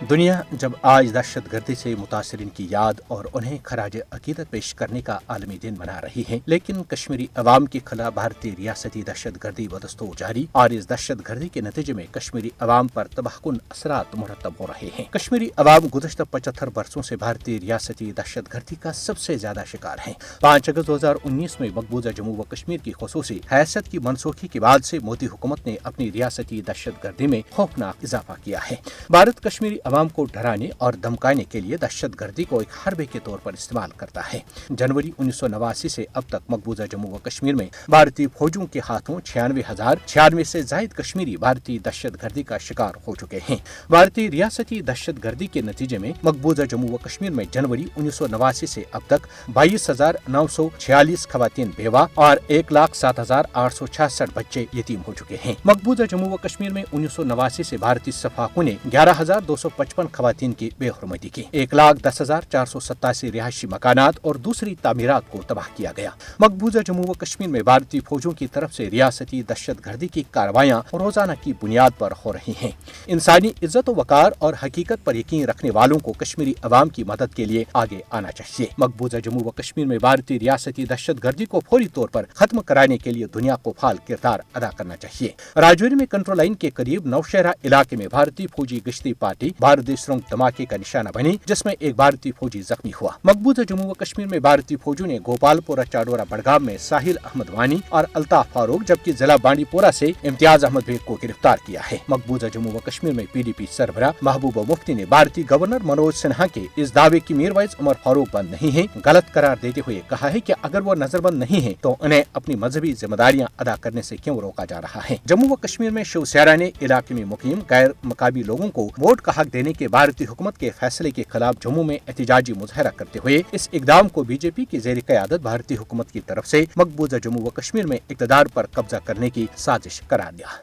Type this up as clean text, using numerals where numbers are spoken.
دنیا جب آج دہشت گردی سے متاثرین کی یاد اور انہیں خراج عقیدت پیش کرنے کا عالمی دن منا رہی ہے، لیکن کشمیری عوام کے خلاف بھارتی ریاستی دہشت گردی بدستور جاری اور اس دہشت گردی کے نتیجے میں کشمیری عوام پر تباہ کن اثرات مرتب ہو رہے ہیں۔ کشمیری عوام گزشتہ 75 برسوں سے بھارتی ریاستی دہشت گردی کا سب سے زیادہ شکار ہیں۔ 5 اگست 2019 میں مقبوضہ جموں و کشمیر کی خصوصی حیثیت کی منسوخی کے بعد سے مودی حکومت نے اپنی ریاستی دہشت گردی میں خوفناک اضافہ کیا ہے۔ بھارت کشمیری عوام کو ڈرانے اور دھمکانے کے لیے دہشت گردی کو ایک حربے کے طور پر استعمال کرتا ہے۔ جنوری 1989 سے اب تک مقبوضہ جموں و کشمیر میں بھارتی فوجوں کے ہاتھوں 96,096 سے زائد کشمیری بھارتی دہشت گردی کا شکار ہو چکے ہیں۔ بھارتی ریاستی دہشت گردی کے نتیجے میں مقبوضہ جموں و کشمیر میں جنوری 1989 سے اب تک 22,946 خواتین بیوہ اور 1,07,866 بچے یتیم ہو چکے ہیں۔ مقبوضہ جموں و کشمیر میں 1989 سے بھارتی سفاکوں نے 11,255 خواتین کی بے حرمتی کی، 1,10,487 رہائشی مکانات اور دوسری تعمیرات کو تباہ کیا گیا۔ مقبوضہ جموں و کشمیر میں بھارتی فوجوں کی طرف سے ریاستی دہشت گردی کی کارروائیاں روزانہ کی بنیاد پر ہو رہی ہیں۔ انسانی عزت و وقار اور حقیقت پر یقین رکھنے والوں کو کشمیری عوام کی مدد کے لیے آگے آنا چاہیے۔ مقبوضہ جموں و کشمیر میں بھارتی ریاستی دہشت گردی کو فوری طور پر ختم کرانے کے لیے دنیا کو فعال کردار ادا کرنا چاہیے۔ راجوری میں کنٹرول لائن کے قریب نوشہرہ علاقے میں بھارتی فوجی گشتی پارٹی بھارتی سرنگ دھماکے کا نشانہ بنی، جس میں ایک بھارتی فوجی زخمی ہوا۔ مقبوضہ جموں و کشمیر میں بھارتی فوجوں نے گوپال پورہ چاڈورہ بڑگام میں ساحل احمد وانی اور الطاف فاروق جبکہ ضلع بانڈی پورہ سے امتیاز احمد بیگ کو گرفتار کیا ہے۔ مقبوضہ جموں و کشمیر میں PDP سربراہ محبوبہ مفتی نے بھارتی گورنر منوج سنہا کے اس دعوے کی میروائز عمر فاروق بند نہیں ہے غلط قرار دیتے ہوئے کہا ہے کہ اگر وہ نظر بند نہیں ہے تو انہیں اپنی مذہبی ذمہ داریاں ادا کرنے سے کیوں روکا جا رہا ہے۔ جموں و کشمیر میں شیو سینا نے علاقے میں مقیم غیر مقامی لوگوں کو ووٹ کا حق دینے کے بھارتی حکومت کے فیصلے کے خلاف جموں میں احتجاجی مظاہرہ کرتے ہوئے اس اقدام کو BJP کی زیر قیادت بھارتی حکومت کی طرف سے مقبوضہ جموں و کشمیر میں اقتدار پر قبضہ کرنے کی سازش قرار دیا۔